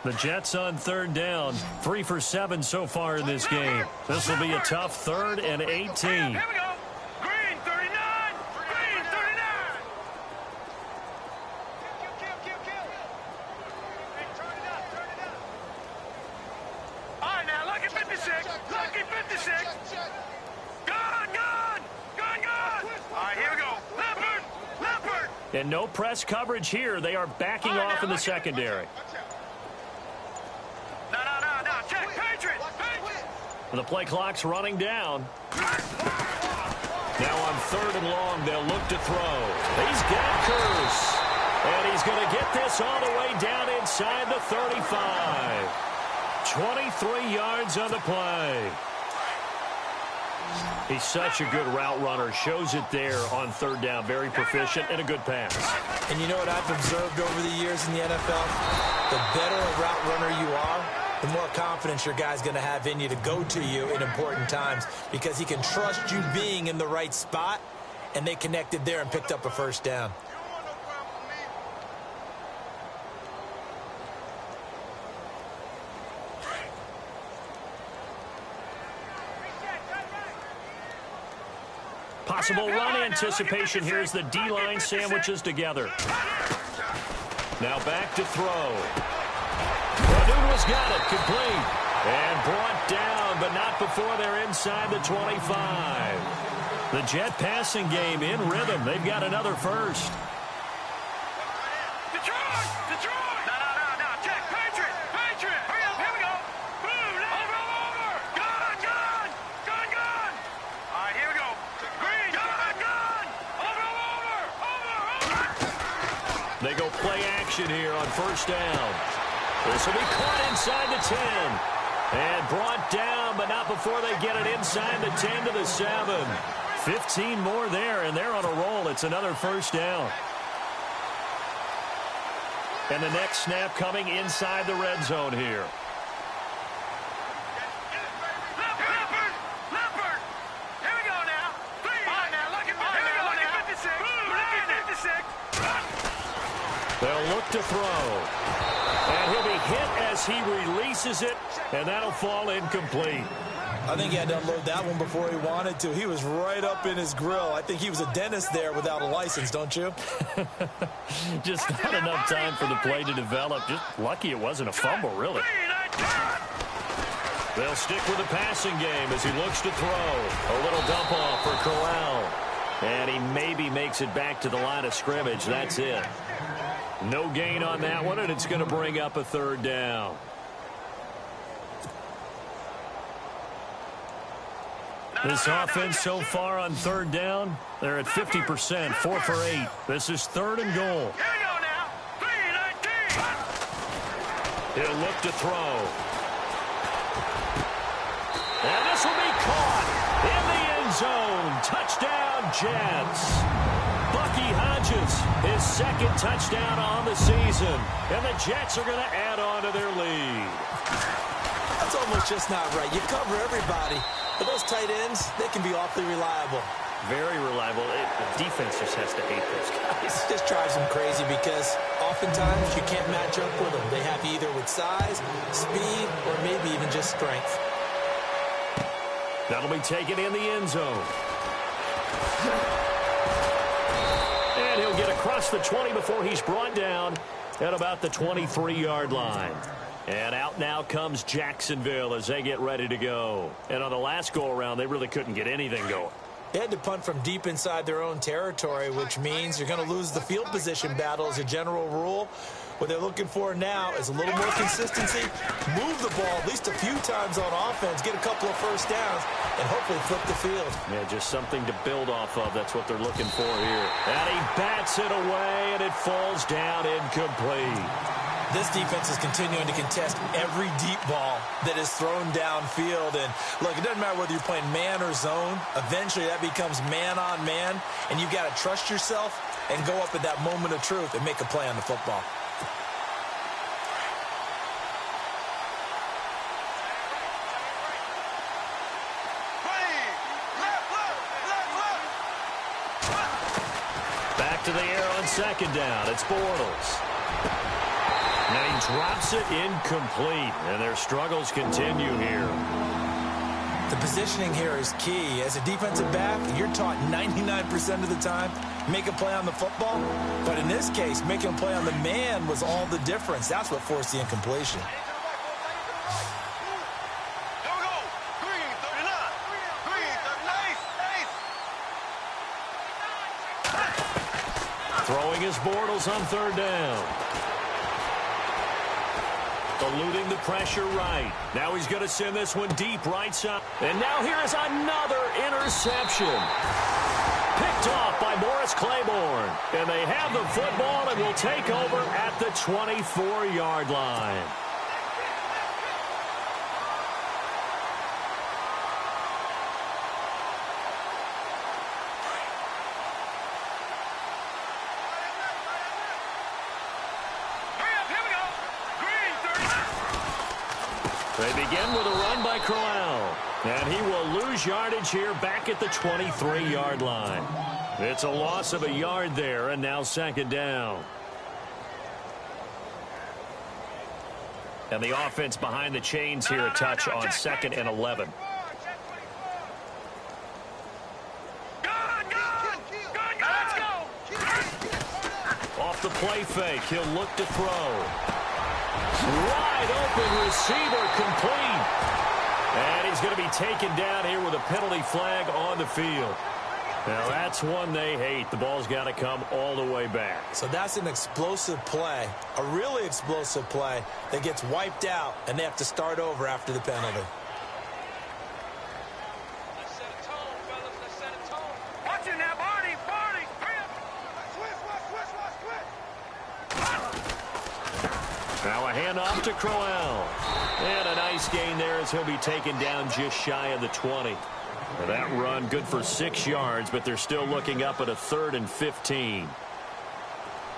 The Jets on 3rd down, 3 for 7 so far in this game. This will be a tough 3rd and 18. Here we go. Green, 39. Green, 39. Kill. Hey, turn it up. All right, now, lucky 56. Lucky 56. Gone. All right, here we go. Leopard. And no press coverage here. They are backing off in the secondary. No. Check. Patriot. The play clock's running down. Now on 3rd and long, they'll look to throw. He's got Curse. And he's going to get this all the way down inside the 35. 23 yards on the play. He's such a good route runner. Shows it there on 3rd down. Very proficient and a good pass. And you know what I've observed over the years in the NFL? The better a route runner you are, the more confidence your guy's going to have in you to go to you in important times because he can trust you being in the right spot, and they connected there and picked up a 1st down. Possible run anticipation. Here's the D-line sandwiches together. Now back to throw. Noodle's got it, complete. And brought down, but not before they're inside the 25. The Jet passing game in rhythm. They've got another 1st. Detroit. No. Check. Patriot. Hurry up. Here we go. Boom. Over. Gone. All right, here we go. Green. Gone. Over. They go play action here on 1st down. This will be caught inside the 10. And brought down, but not before they get it inside the 10 to the 7. 15 more there, and they're on a roll. It's another 1st down. And the next snap coming inside the red zone here. Leopard. Here we go now. All right, now, lucky 56. Lucky 56. They'll look to throw. And he'll be hit as he releases it, and that'll fall incomplete. I think he had to unload that one before he wanted to. He was right up in his grill. I think he was a dentist there without a license, don't you? Just not enough time for the play to develop. Just lucky it wasn't a fumble, really. They'll stick with the passing game as he looks to throw. A little dump off for Corral. And he maybe makes it back to the line of scrimmage. That's it. No gain on that one, and it's going to bring up a third down. This offense so far on third down, they're at 50%, 4 for 8. This is 3rd and goal. Here we go now. 3-19. He'll look to throw. And this will be caught in the end zone. Touchdown, Jets. Bucky Hodges, his 2nd touchdown on the season. And the Jets are going to add on to their lead. That's almost just not right. You cover everybody. But those tight ends, they can be awfully reliable. Very reliable. The defense just has to hate those guys. It just drives them crazy because oftentimes you can't match up with them. They have you either with size, speed, or maybe even just strength. That'll be taken in the end zone. And he'll get across the 20 before he's brought down at about the 23-yard line. And out now comes Jacksonville as they get ready to go. And on the last go-around, they really couldn't get anything going. They had to punt from deep inside their own territory, which means you're going to lose the field position battle as a general rule. What they're looking for now is a little more consistency, move the ball at least a few times on offense, get a couple of first downs, and hopefully flip the field. Yeah, just something to build off of. That's what they're looking for here. And he bats it away, and it falls down incomplete. This defense is continuing to contest every deep ball that is thrown downfield. And, look, it doesn't matter whether you're playing man or zone. Eventually, that becomes man-on-man, and you've got to trust yourself and go up at that moment of truth and make a play on the football. Back to the air on 2nd down. It's Bortles. And he drops it incomplete, and their struggles continue here. The positioning here is key. As a defensive back, you're taught 99% of the time, make a play on the football. But in this case, making a play on the man was all the difference. That's what forced the incompletion. Throwing his Bortles on 3rd down. Eluding the pressure right. Now he's going to send this one deep right side. And now here is another interception. Picked off by Morris Claiborne. And they have the football and will take over at the 24-yard line. They begin with a run by Corral. And he will lose yardage here back at the 23-yard line. It's a loss of a yard there, and now 2nd down. And the offense behind the chains here a touch on 2nd and 11. Off the play fake, he'll look to throw. Wide open receiver complete. And he's going to be taken down here with a penalty flag on the field. Now that's one they hate. The ball's got to come all the way back. So that's an explosive play, a really explosive play that gets wiped out, and they have to start over after the penalty. Let's set a tone, fellas. Let's set a tone. Watch it now, Barney. Barney. Hurry up. Now a handoff to Crowell. And a nice gain there as he'll be taken down just shy of the 20. Now that run good for 6 yards, but they're still looking up at a 3rd and 15.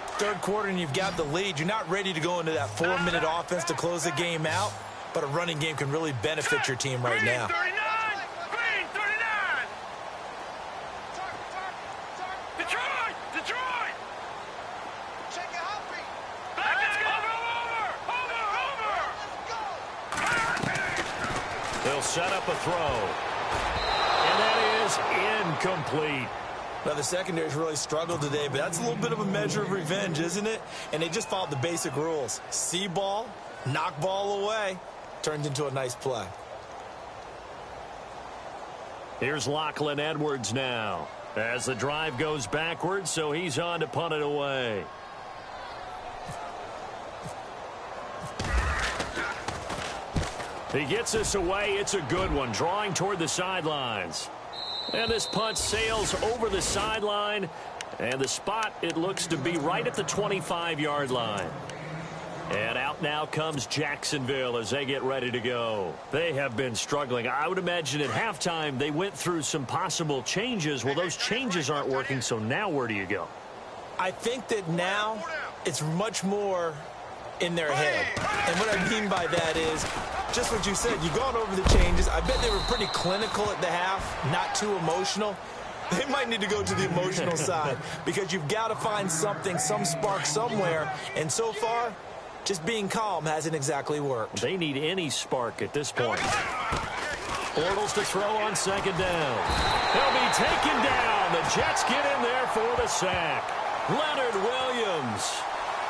Third quarter and you've got the lead. You're not ready to go into that 4-minute offense to close the game out, but a running game can really benefit your team right now. Green 39. Detroit. Check it out, set up a throw. And that is incomplete. Now, the secondary's really struggled today, but that's a little bit of a measure of revenge, isn't it? And they just followed the basic rules. See ball, knock ball away. Turned into a nice play. Here's Lachlan Edwards now. As the drive goes backwards, so he's on to punt it away. He gets this away. It's a good one, drawing toward the sidelines. And this punt sails over the sideline. And the spot, it looks to be right at the 25-yard line. And out now comes Jacksonville as they get ready to go. They have been struggling. I would imagine at halftime they went through some possible changes. Well, those changes aren't working, so now where do you go? I think that now it's much more in their head. And what I mean by that is just what you said. You've gone over the changes. I bet they were pretty clinical at the half, not too emotional. They might need to go to the emotional side because you've got to find something, some spark somewhere. And so far, just being calm hasn't exactly worked. They need any spark at this point. Bortles to throw on second down. He'll be taken down. The Jets get in there for the sack. Leonard Williams.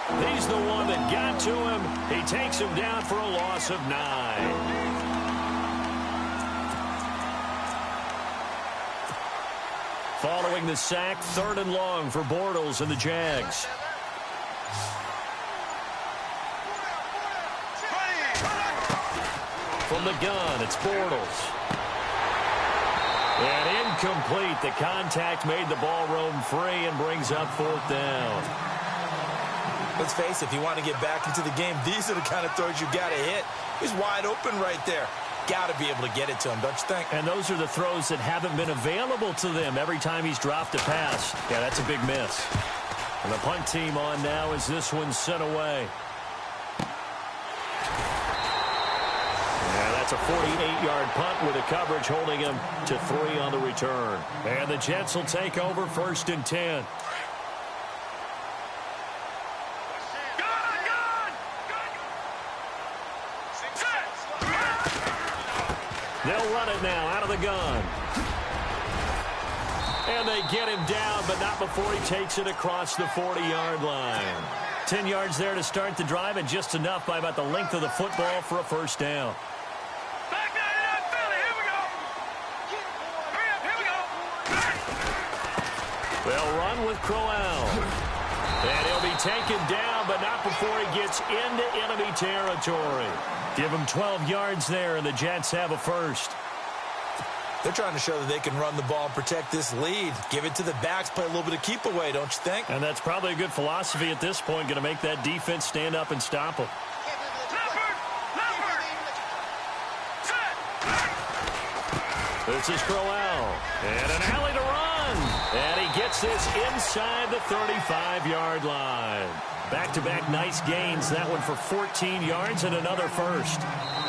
He's the one that got to him. He takes him down for a loss of 9. Following the sack, 3rd and long for Bortles and the Jags. From the gun, it's Bortles. And incomplete. The contact made the ball roam free and brings up 4th down. Let's face it, if you want to get back into the game, these are the kind of throws you got to hit. He's wide open right there. Got to be able to get it to him, don't you think? And those are the throws that haven't been available to them every time he's dropped a pass. Yeah, that's a big miss. And the punt team on now as this one's sent away. Yeah, that's a 48-yard punt with a coverage holding him to 3 on the return. And the Jets will take over 1st and 10. They'll run it now out of the gun. And they get him down, but not before he takes it across the 40-yard line. 10 yards there to start the drive, and just enough by about the length of the football for a 1st down. Back down in that Philly. Here we go. Hurry up. Here we go. They'll run with Crowell. And he'll be taken down, but not before he gets into enemy territory. Give him 12 yards there, and the Jets have a 1st. They're trying to show that they can run the ball and protect this lead. Give it to the backs, play a little bit of keep away, don't you think? And that's probably a good philosophy at this point, going to make that defense stand up and stop them. This is Crowell. And an alley to run. And he gets this inside the 35-yard line. Back-to-back nice gains. That one for 14 yards and another 1st.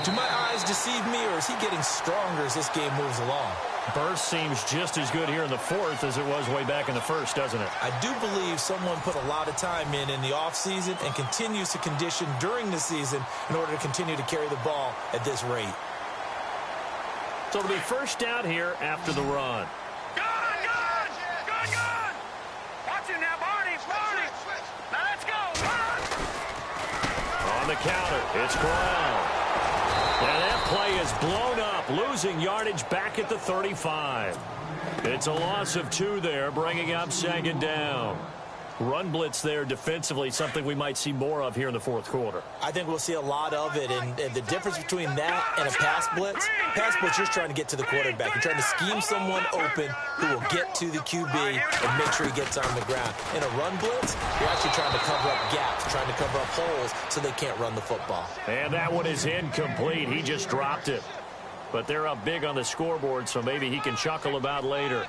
Do my eyes deceive me, or is he getting stronger as this game moves along? Burst seems just as good here in the 4th as it was way back in the 1st, doesn't it? I do believe someone put a lot of time in the offseason and continues to condition during the season in order to continue to carry the ball at this rate. So it'll be 1st down here after the run. Gun! Watch him now, Barney. Now let's go. On the counter, it's Crowell. And that play is blown up, losing yardage back at the 35. It's a loss of 2 there, bringing up 2nd down. Run blitz there defensively, something we might see more of here in the 4th quarter. I think we'll see a lot of it, and the difference between that and a pass blitz, you're trying to get to the quarterback. You're trying to scheme someone open who will get to the QB and make sure he gets on the ground. In a run blitz, you're actually trying to cover up gaps, trying to cover up holes so they can't run the football. And that one is incomplete. He just dropped it. But they're up big on the scoreboard, so maybe he can chuckle about later.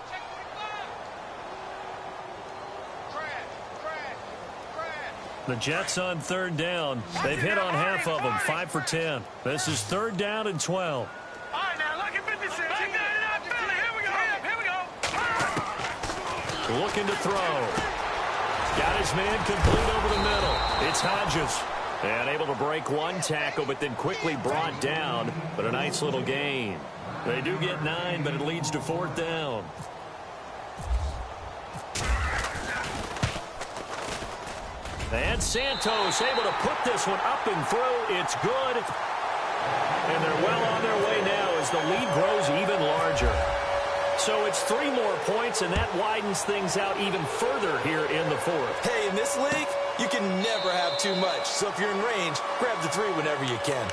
The Jets on 3rd down. They've hit on half of them, 5 for 10. This is 3rd down and 12. All right, now look at 56. Back down in that Philly. Here we go. Looking to throw. Got his man complete over the middle. It's Hodges. And able to break one tackle, but then quickly brought down. But a nice little gain. They do get 9, but it leads to 4th down. And Santos able to put this one up and through. It's good. And they're well on their way now as the lead grows even larger. So it's 3 more points, and that widens things out even further here in the 4th. Hey, in this league, you can never have too much. So if you're in range, grab the 3 whenever you can.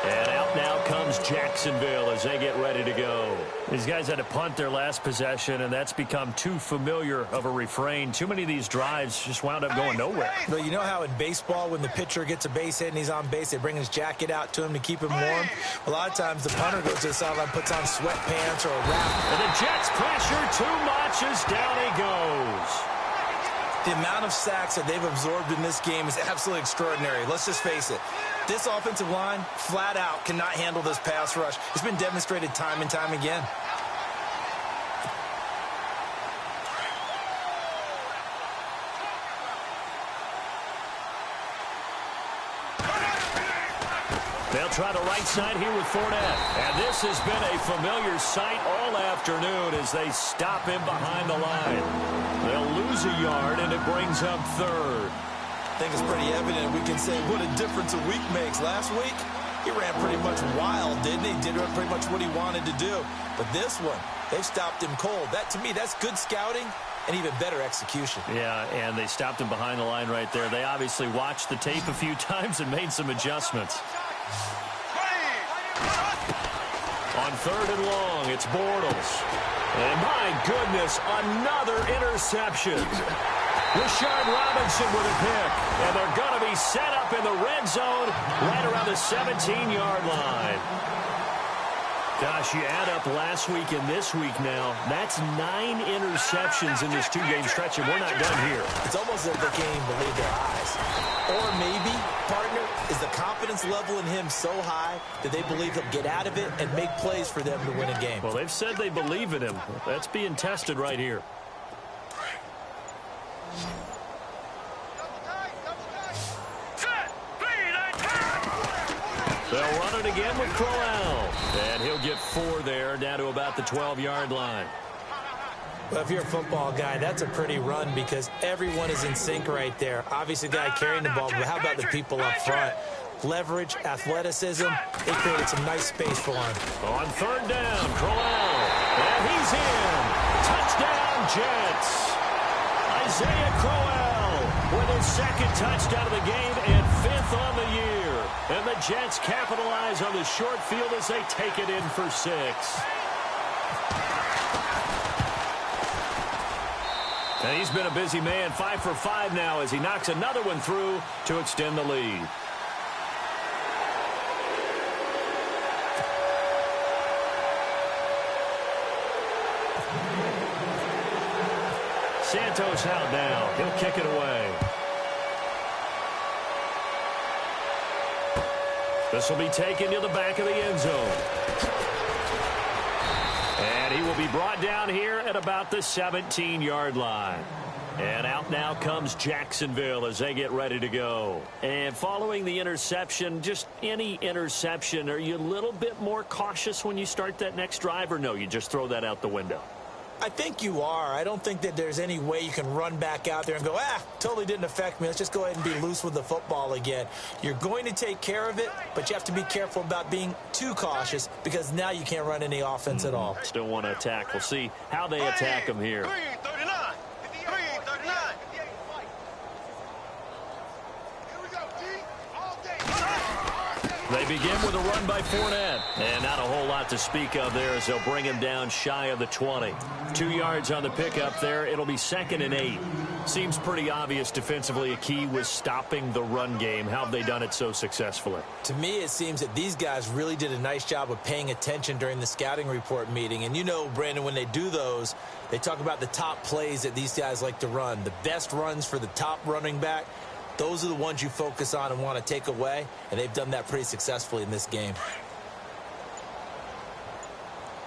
And out now comes Jacksonville as they get ready to go. These guys had to punt their last possession, and that's become too familiar of a refrain. Too many of these drives just wound up going nowhere. But you know how in baseball, when the pitcher gets a base hit and he's on base, they bring his jacket out to him to keep him warm? A lot of times the punter goes to the sideline, puts on sweatpants or a wrap. And the Jets pressure too much as down he goes. The amount of sacks that they've absorbed in this game is absolutely extraordinary. Let's just face it. This offensive line, flat out, cannot handle this pass rush. It's been demonstrated time and time again. They'll try the right side here with Fournette. And this has been a familiar sight all afternoon as they stop him behind the line. They'll lose a yard, and it brings up 3rd. I think it's pretty evident. We can say what a difference a week makes. Last week, he ran pretty much wild, didn't he? Did pretty much what he wanted to do. But this one, they've stopped him cold. That, to me, that's good scouting and even better execution. Yeah, and they stopped him behind the line right there. They obviously watched the tape a few times and made some adjustments. On 3rd and long, it's Bortles. And my goodness, another interception. Rashard Robinson with a pick. And they're going to be set up in the red zone right around the 17-yard line. Gosh, you add up last week and this week now. That's 9 interceptions in this 2-game stretch, and we're not done here. It's almost like they can't even believe their eyes. Or maybe, partner, is the confidence level in him so high that they believe he'll get out of it and make plays for them to win a game. Well, they've said they believe in him. That's being tested right here. They'll run it again with Crowell. And he'll get 4 there, down to about the 12-yard line. Well, if you're a football guy, that's a pretty run because everyone is in sync right there. Obviously, the guy carrying the ball, but how about the people up front? Leverage, athleticism, they created some nice space for him. On 3rd down, Crowell. And he's in. Touchdown, Jets. Isaiah Crowell with his 2nd touchdown of the game and 5th on the year. And the Jets capitalize on the short field as they take it in for 6. And he's been a busy man, 5 for 5 now as he knocks another one through to extend the lead. Santos out now. He'll kick it away. This will be taken to the back of the end zone. And he will be brought down here at about the 17-yard line. And out now comes Jacksonville as they get ready to go. And following the interception, just any interception, are you a little bit more cautious when you start that next drive, or no, you just throw that out the window? I think you are. I don't think that there's any way you can run back out there and go, totally didn't affect me. Let's just go ahead and be loose with the football again. You're going to take care of it, but you have to be careful about being too cautious because now you can't run any offense at all. Still want to attack. We'll see how they attack them here. They begin with a run by Fournette. And not a whole lot to speak of there as they'll bring him down shy of the 20. 2 yards on the pickup there. It'll be 2nd and 8. Seems pretty obvious defensively a key was stopping the run game. How have they done it so successfully? To me, it seems that these guys really did a nice job of paying attention during the scouting report meeting. And you know, Brandon, when they do those, they talk about the top plays that these guys like to run. The best runs for the top running back. Those are the ones you focus on and want to take away, and they've done that pretty successfully in this game.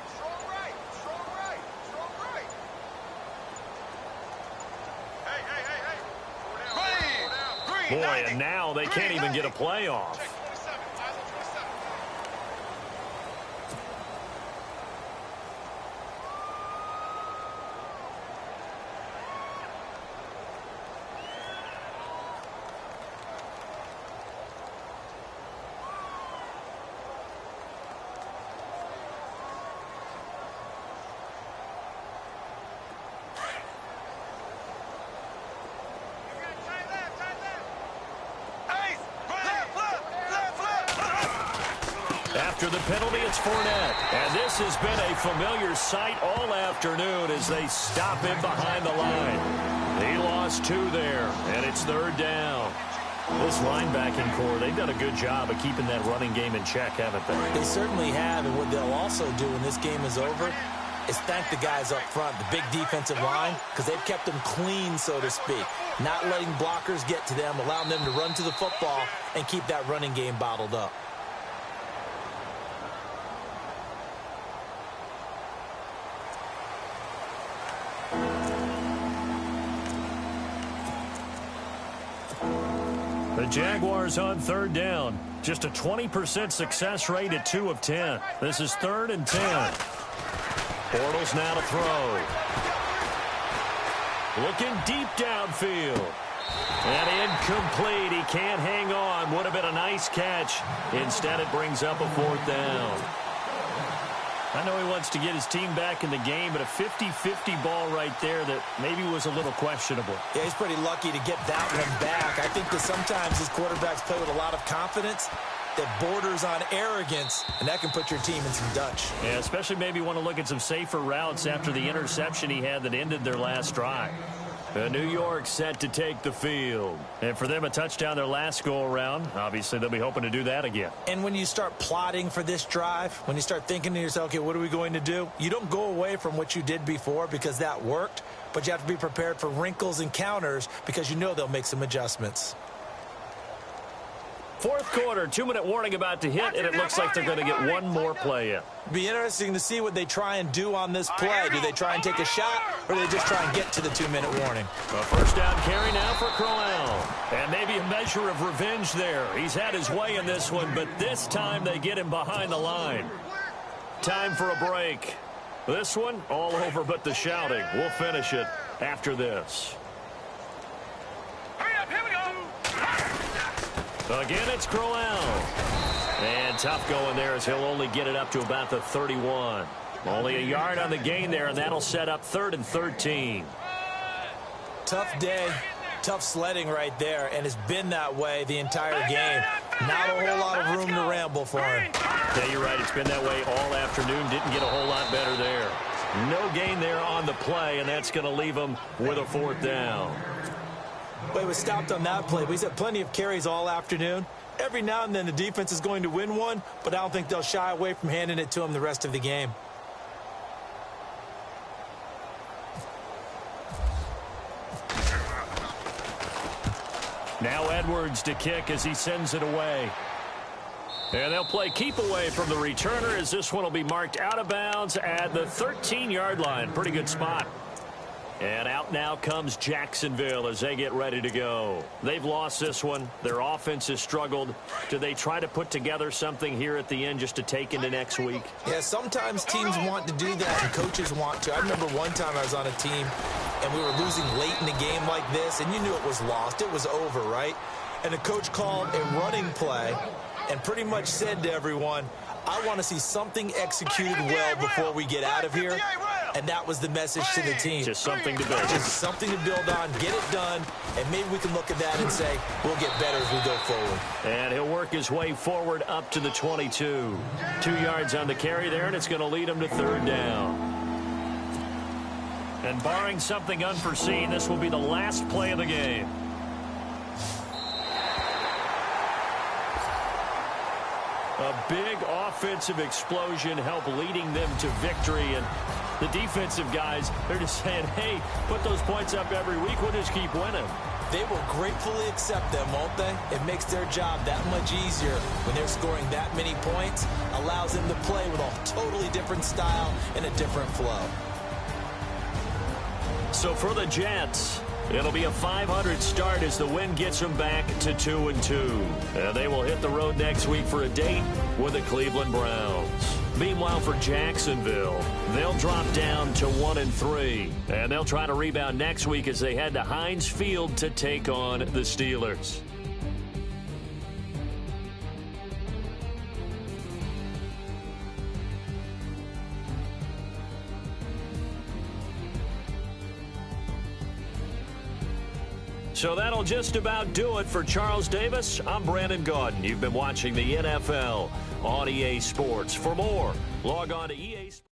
Strong right, strong right, strong right. Hey. Boy, and now they can't even get a play off. After the penalty, it's Fournette. And this has been a familiar sight all afternoon as they stop him behind the line. He lost 2 there, and it's 3rd down. This linebacking core, they've done a good job of keeping that running game in check, haven't they? They certainly have, and what they'll also do when this game is over is thank the guys up front, the big defensive line, because they've kept them clean, so to speak. Not letting blockers get to them, allowing them to run to the football and keep that running game bottled up. The Jaguars on 3rd down. Just a 20% success rate at 2 of 10. This is 3rd and 10. Bortles now to throw. Looking deep downfield. And incomplete. He can't hang on. Would have been a nice catch. Instead, it brings up a 4th down. I know he wants to get his team back in the game, but a 50-50 ball right there that maybe was a little questionable. Yeah, he's pretty lucky to get that one back. I think that sometimes his quarterbacks play with a lot of confidence that borders on arrogance, and that can put your team in some Dutch. Yeah, especially maybe want to look at some safer routes after the interception he had that ended their last drive. New York set to take the field. And for them, a touchdown their last go-around. Obviously, they'll be hoping to do that again. And when you start plotting for this drive, when you start thinking to yourself, okay, what are we going to do? You don't go away from what you did before because that worked, but you have to be prepared for wrinkles and counters because you know they'll make some adjustments. 4th quarter, 2-minute warning about to hit, and it looks like they're going to get one more play in. Be interesting to see what they try and do on this play. Do they try and take a shot, or do they just try and get to the 2-minute warning? A 1st down carry now for Crowell. And maybe a measure of revenge there. He's had his way in this one, but this time they get him behind the line. Time for a break. This one, all over but the shouting. We'll finish it after this. Hurry up, here we go. Again, it's Crowell. And tough going there as he'll only get it up to about the 31. Only a yard on the gain there, and that'll set up 3rd and 13. Tough day, tough sledding right there, and it's been that way the entire game. Not a whole lot of room to ramble for him. Yeah, you're right. It's been that way all afternoon. Didn't get a whole lot better there. No gain there on the play, and that's going to leave him with a 4th down. But he was stopped on that play. He's had plenty of carries all afternoon. Every now and then the defense is going to win one, but I don't think they'll shy away from handing it to him the rest of the game. Now Edwards to kick as he sends it away. And they'll play keep away from the returner as this one will be marked out of bounds at the 13-yard line. Pretty good spot. And out now comes Jacksonville as they get ready to go. They've lost this one. Their offense has struggled. Do they try to put together something here at the end just to take into next week? Yeah, sometimes teams want to do that and coaches want to. I remember one time I was on a team and we were losing late in the game like this, and you knew it was lost. It was over, right? And the coach called a running play and pretty much said to everyone, I want to see something executed well before we get out of here. And that was the message to the team. Just something to build. Just something to build on, get it done, and maybe we can look at that and say, we'll get better as we go forward. And he'll work his way forward up to the 22. 2 yards on the carry there, and it's going to lead him to 3rd down. And barring something unforeseen, this will be the last play of the game. A big offensive explosion helped leading them to victory. And the defensive guys, they're just saying, hey, put those points up every week. We'll just keep winning. They will gratefully accept them, won't they? It makes their job that much easier when they're scoring that many points. Allows them to play with a totally different style and a different flow. So for the Jets, It'll be a 500 start as the win gets them back to 2-2. And they will hit the road next week for a date with the Cleveland Browns. Meanwhile, for Jacksonville, they'll drop down to 1-3. And they'll try to rebound next week as they head to Heinz Field to take on the Steelers. So that'll just about do it for Charles Davis. I'm Brandon Gaudin. You've been watching the NFL on EA Sports. For more, log on to EA Sports.